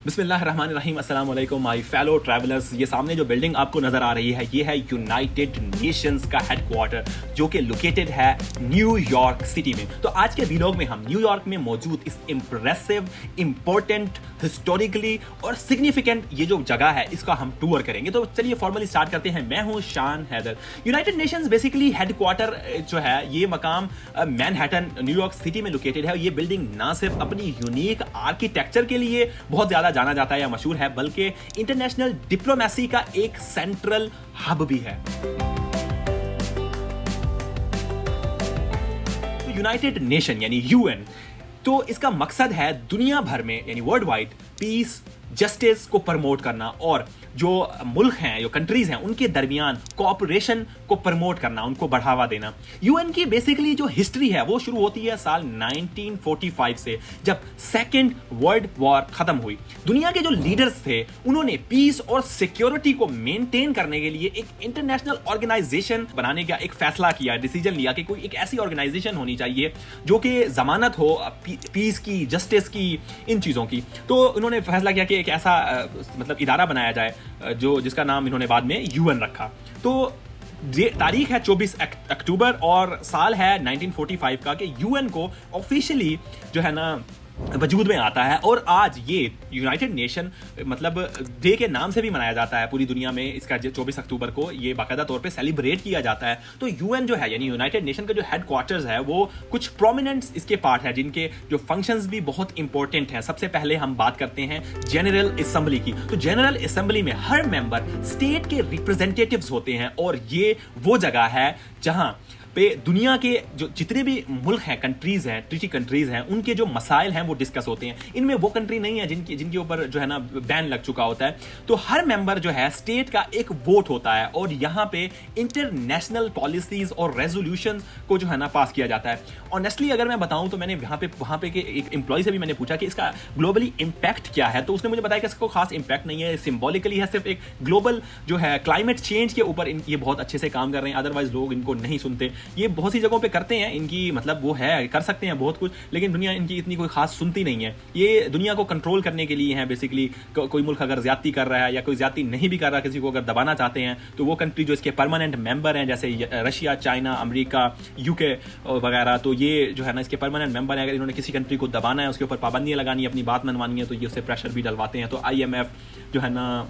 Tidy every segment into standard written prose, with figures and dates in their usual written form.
बिस्मिल्लाहिर्रहमानिर्रहीम अस्सलाम वालेकुम माय फेलो ट्रैवलर्स। ये सामने जो बिल्डिंग आपको नज़र आ रही है ये है यूनाइटेड नेशंस का हेडक्वार्टर जो कि लोकेटेड है न्यूयॉर्क सिटी में। तो आज के वीलॉग में हम न्यूयॉर्क में मौजूद इस इम्प्रेसिव, इम्पोर्टेंट, हिस्टोरिकली और सिग्निफिकेंट ये जो जगह है इसका हम टूर करेंगे। तो चलिए फॉर्मली स्टार्ट करते हैं। मैं हूँ Shan Haider. United Nations basically headquarter जो है ये मकाम मैनहट्टन न्यूयॉर्क सिटी में लोकेटेड है। ये बिल्डिंग ना सिर्फ अपनी यूनिक आर्किटेक्चर के लिए बहुत ज्यादा जाना जाता है या मशहूर है, बल्कि इंटरनेशनल डिप्लोमेसी का एक सेंट्रल हब भी है। यूनाइटेड नेशन यानी यूएन, तो इसका मकसद है दुनिया भर में यानी वर्ल्ड वाइड पीस, जस्टिस को प्रमोट करना और जो मुल्क हैं, जो कंट्रीज हैं, उनके दरमियान कोऑपरेशन को प्रमोट करना, उनको बढ़ावा देना। यूएन की बेसिकली जो हिस्ट्री है वो शुरू होती है साल 1945 से, जब सेकेंड वर्ल्ड वॉर खत्म हुई। दुनिया के जो लीडर्स थे उन्होंने पीस और सिक्योरिटी को मेंटेन करने के लिए एक इंटरनेशनल ऑर्गेनाइजेशन बनाने का एक फैसला किया, डिसीजन लिया कि कोई एक ऐसी ऑर्गेनाइजेशन होनी चाहिए जो कि जमानत हो पीस की, जस्टिस की, इन चीज़ों की। तो उन्होंने फैसला किया कि एक ऐसा मतलब इदारा बनाया जाए जो जिसका नाम इन्होंने बाद में यूएन रखा। तो तारीख है 24 अक्टूबर और साल है 1945 का कि यूएन को ऑफिशियली जो है ना वजूद में आता है। और आज ये यूनाइटेड नेशन मतलब डे के नाम से भी मनाया जाता है पूरी दुनिया में। इसका 24 अक्टूबर को ये बाकायदा तौर पे सेलिब्रेट किया जाता है। तो यूएन जो है यानी यूनाइटेड नेशन का जो हेडक्वार्टर्स है वो कुछ प्रोमिनेंट इसके पार्ट है जिनके जो फंक्शंस भी बहुत इंपॉर्टेंट हैं। सबसे पहले हम बात करते हैं जनरल असेंबली की। तो जनरल असेंबली में हर मेंबर स्टेट के रिप्रेजेंटेटिव्स होते हैं और ये वो जगह है जहां पे दुनिया के जो जितने भी मुल्क हैं, कंट्रीज हैं, ट्रीटी कंट्रीज हैं, उनके जो मसाइल हैं वो डिस्कस होते हैं। इनमें वो कंट्री नहीं है जिनके ऊपर जो है ना बैन लग चुका होता है। तो हर मेंबर जो है स्टेट का एक वोट होता है और यहाँ पे इंटरनेशनल पॉलिसीज और रेजोल्यूशन को जो है ना पास किया जाता है। ऑनेस्टली अगर मैं बताऊं तो मैंने वहाँ पे के एक एम्प्लॉय से भी मैंने पूछा कि इसका ग्लोबली इम्पैक्ट क्या है। तो उसने मुझे बताया कि इसका खास इम्पैक्ट नहीं है, सिंबॉलिकली है, सिर्फ एक ग्लोबल जो है क्लाइमेट चेंज के ऊपर ये बहुत अच्छे से काम कर रहे हैं। अदरवाइज लोग इनको नहीं सुनते। ये बहुत सी जगहों पे करते हैं, इनकी मतलब वो है, कर सकते हैं बहुत कुछ, लेकिन दुनिया इनकी इतनी कोई खास सुनती नहीं है। ये दुनिया को कंट्रोल करने के लिए है बेसिकली। कोई मुल्क अगर ज्यादती कर रहा है या कोई ज्यादती नहीं भी कर रहा, किसी को अगर दबाना चाहते हैं तो वो कंट्री जो इसके परमानेंट मेंबर हैं जैसे रशिया, चाइना, अमेरिका, यूके वगैरह, तो ये जो है ना इसके परमानेंट मेंबर हैं। अगर इन्होंने किसी कंट्री को दबाना है, उसके ऊपर पाबंदियां लगानी है, अपनी बात मनवानी है, तो ये उससे प्रेशर भी डलवाते हैं। तो IMF जो है ना,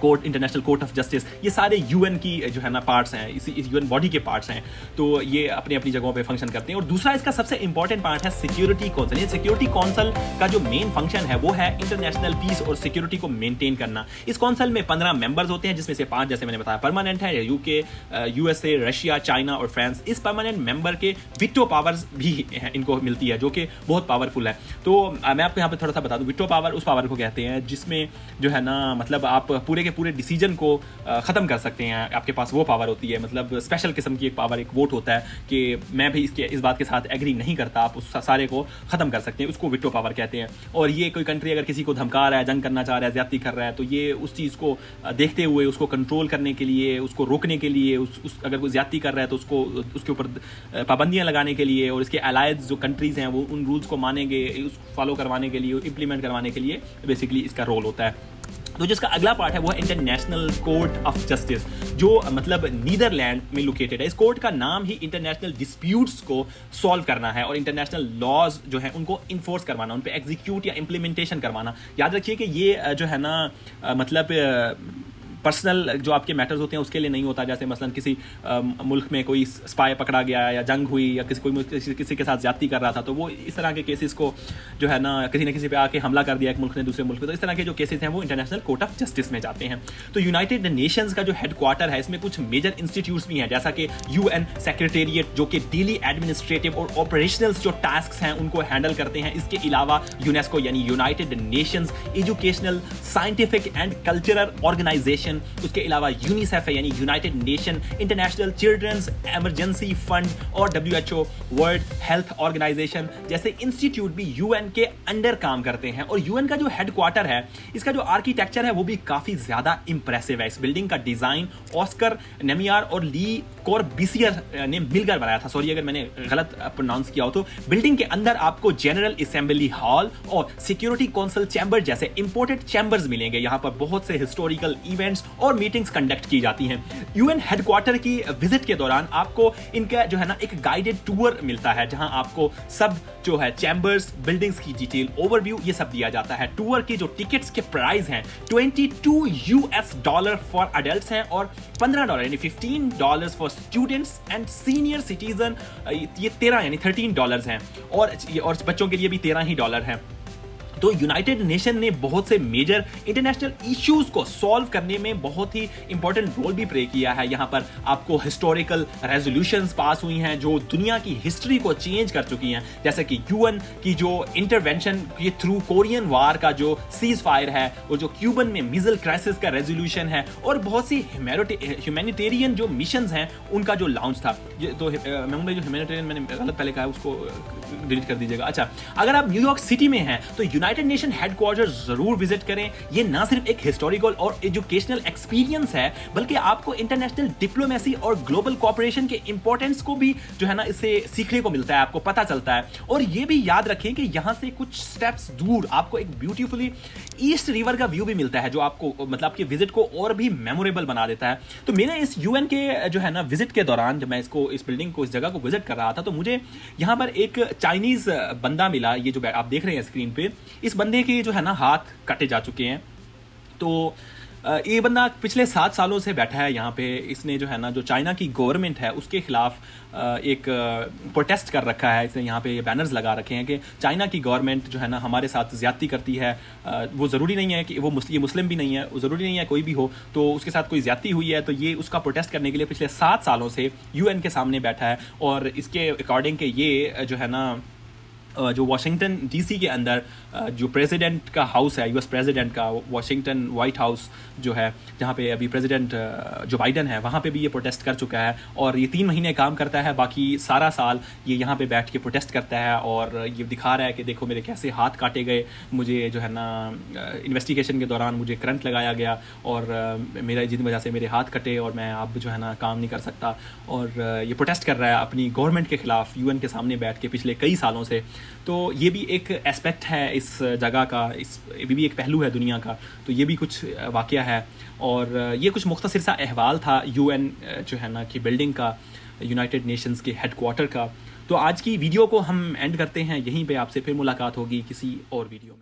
court, international court of justice, ये सारे यूएन की जो है ना पार्ट्स हैं, इस यूएन बॉडी के पार्ट्स हैं। तो ये अपनी अपनी जगहों पे फंक्शन करते हैं। और दूसरा इसका सबसे इंपॉर्टेंट पार्ट है सिक्योरिटी काउंसिल। ये सिक्योरिटी काउंसिल का जो मेन फंक्शन है वो है इंटरनेशनल पीस और सिक्योरिटी को मेंटेन करना। इस काउंसिल में 15 मेंबर्स होते हैं जिसमें से 5 जैसे मैंने बताया परमानेंट है, यूके, USA, रशिया, चाइना और फ्रांस। इस परमानेंट मेंबर के विटो पावर्स भी इनको मिलती है जो कि बहुत पावरफुल है। तो मैं आपको यहाँ पे थोड़ा सा बता दूं, विटो पावर उस पावर को कहते हैं जिसमें जो है ना मतलब आप पूरे के पूरे डिसीजन को खत्म कर सकते हैं। आपके पास वो पावर होती है, मतलब स्पेशल किस्म की एक पावर, एक वोट होता है कि मैं भी इस बात के साथ एग्री नहीं करता, आप उस सारे को खत्म कर सकते हैं। उसको विटो पावर कहते हैं। और ये कोई कंट्री अगर किसी को धमका रहा है, जंग करना चाह रहा है, ज्यादती कर रहा है, तो ये उस चीज़ को देखते हुए उसको कंट्रोल करने के लिए, उसको रोकने के लिए, अगर कोई ज्यादती कर रहा है तो उसके ऊपर पाबंदियां लगाने के लिए और इसके अलायंस जो कंट्रीज हैं वो उन रूल्स को मानेंगे, उसको फॉलो करवाने के लिए, इंप्लीमेंट करवाने के लिए बेसिकली इसका रोल होता है। तो जिसका अगला पार्ट है वो है इंटरनेशनल कोर्ट ऑफ जस्टिस, जो मतलब नीदरलैंड में लोकेटेड है। इस कोर्ट का नाम ही इंटरनेशनल डिस्प्यूट्स को सॉल्व करना है और इंटरनेशनल लॉज जो है उनको इन्फोर्स करवाना, उन पे एग्जीक्यूट या इंप्लीमेंटेशन करवाना। याद रखिए कि ये जो है ना मतलब पर्सनल जो आपके मैटर्स होते हैं उसके लिए नहीं होता। जैसे मसलन किसी मुल्क में कोई स्पाई पकड़ा गया या जंग हुई या किसी के साथ ज्यादती कर रहा था, तो वो इस तरह के केसेस को जो है ना किसी पे आके हमला कर दिया एक मुल्क ने दूसरे मुल्क पे, तो इस तरह के जो केसेस हैं वो इंटरनेशनल कोर्ट ऑफ जस्टिस में जाते हैं। तो यूनाइटेड नेशंस का जो हेडक्वार्टर है इसमें कुछ मेजर इंस्टीट्यूट्स भी हैं, जैसा कि UN सेक्रेटेरिएट जो कि डेली एडमिनिस्ट्रेटिव और ऑपरेशनल जो टास्क हैं उनको हैंडल करते हैं। इसके अलावा यूनेस्को यानी United Nations educational, scientific and cultural organisation, उसके अलावा यूनिसेफ है यानी United Nation international children's emergency fund और WHO वर्ल्ड हेल्थ ऑर्गेनाइजेशन जैसे इंस्टीट्यूट भी यूएन के अंडर काम करते हैं। और यूएन का जो हेडक्वार्टर है इसका जो आर्किटेक्चर है वो भी काफी ज्यादा इंप्रेसिव है। इस बिल्डिंग का डिजाइन ऑस्कर नेमियार और ली कॉर्बिसियर ने मिलकर बनाया था। सॉरी अगर मैंने गलत प्रोनाउंस किया हो। तो बिल्डिंग के अंदर आपको जनरल असेंबली हॉल और सिक्योरिटी काउंसिल चैम्बर जैसे इंपोर्टेड चैम्बर्स मिलेंगे। यहां पर बहुत से हिस्टोरिकल इवेंट्स और मीटिंग्स कंडक्ट की जाती हैं। यूएन हेडक्वार्टर की विजिट के दौरान आपको इनका जो है ना एक गाइडेड टूर मिलता है, जहां आपको सब जो है चैम्बर्स, बिल्डिंग्स की डिटेल, ओवरव्यू ये सब दिया जाता है। टूर की जो टिकट्स के प्राइस हैं $22 फॉर अडल्ट्स हैं और $15 यानी $15 for students and senior citizen ये 13 यानी $13 हैं और बच्चों के लिए भी $13 हैं। तो यूनाइटेड नेशन ने बहुत से मेजर इंटरनेशनल इश्यूज को सॉल्व करने में बहुत ही इंपॉर्टेंट रोल भी प्ले किया है। यहाँ पर आपको हिस्टोरिकल रेजोल्यूशंस पास हुई हैं जो दुनिया की हिस्ट्री को चेंज कर चुकी हैं, जैसे कि यूएन की जो इंटरवेंशन के थ्रू कोरियन वार का जो सीज फायर है और जो क्यूबन में मिजल क्राइसिस का रेजोल्यूशन है और बहुत सी ह्यूमैनिटेरियन जो मिशंस हैं उनका जो लॉन्च था। तो मैं जो ह्यूमैनिटेरियन मैंने गलत पहले कहा है उसको डिलीट कर दीजिएगा। अच्छा, अगर आप न्यूयॉर्क सिटी में हैं तो यूनाइटेड नेशन हेडक्वार्टर जरूर विजिट करें। ये ना सिर्फ एक हिस्टोरिकल और एजुकेशनल एक्सपीरियंस है बल्कि आपको इंटरनेशनल डिप्लोमेसी और ग्लोबल कोऑपरेशन के इंपॉर्टेंस को भी जो है ना इससे सीखने को मिलता है, आपको पता चलता है। और ये भी याद रखें कि यहां से कुछ स्टेप्स दूर आपको एक ब्यूटीफुली ईस्ट रिवर का व्यू भी मिलता है जो आपको मतलब आपके विजिट को और भी मेमोरेबल बना देता है। तो मैंने इस यूएन के जो है ना विजिट के दौरान जब मैं इस बिल्डिंग को, इस जगह को विजिट कर रहा था तो मुझे यहां पर एक चाइनीज बंदा मिला। ये जो आप देख रहे हैं स्क्रीन पे, इस बंदे के जो है ना हाथ काटे जा चुके हैं। तो ये बंदा पिछले 7 सालों से बैठा है यहाँ पे। इसने जो है ना जो चाइना की गवर्नमेंट है उसके खिलाफ एक प्रोटेस्ट कर रखा है। इसने यहाँ पे ये बैनर्स लगा रखे हैं कि चाइना की गवर्नमेंट जो है ना हमारे साथ ज्यादती करती है। वो ज़रूरी नहीं है कि ये मुस्लिम भी नहीं है, वो ज़रूरी नहीं है कोई भी हो, तो उसके साथ कोई ज्यादती हुई है तो ये उसका प्रोटेस्ट करने के लिए पिछले 7 सालों से यूएन के सामने बैठा है। और इसके अकॉर्डिंग के ये जो है ना जो वाशिंगटन डीसी के अंदर जो प्रेसिडेंट का हाउस है, यूएस प्रेसिडेंट का वाशिंगटन वाइट हाउस जो है जहाँ पे अभी प्रेसिडेंट जो बाइडन है, वहाँ पे भी ये प्रोटेस्ट कर चुका है। और ये 3 महीने काम करता है, बाकी सारा साल ये यहाँ पे बैठ के प्रोटेस्ट करता है और ये दिखा रहा है कि देखो मेरे कैसे हाथ काटे गए, मुझे जो है ना इन्वेस्टिगेशन के दौरान मुझे करंट लगाया गया और मेरा जिन वजह से मेरे हाथ कटे और मैं अब जो है ना काम नहीं कर सकता। और ये प्रोटेस्ट कर रहा है अपनी गवर्नमेंट के खिलाफ यूएन के सामने बैठ के पिछले कई सालों से। तो ये भी एक एस्पेक्ट है इस जगह का, ये भी एक पहलू है दुनिया का। तो ये भी कुछ वाक़या है और ये कुछ मुख्तसर सा अहवाल था यूएन जो है ना कि बिल्डिंग का, यूनाइटेड नेशंस के हेडक्वार्टर का। तो आज की वीडियो को हम एंड करते हैं यहीं पे। आपसे फिर मुलाकात होगी किसी और वीडियो में।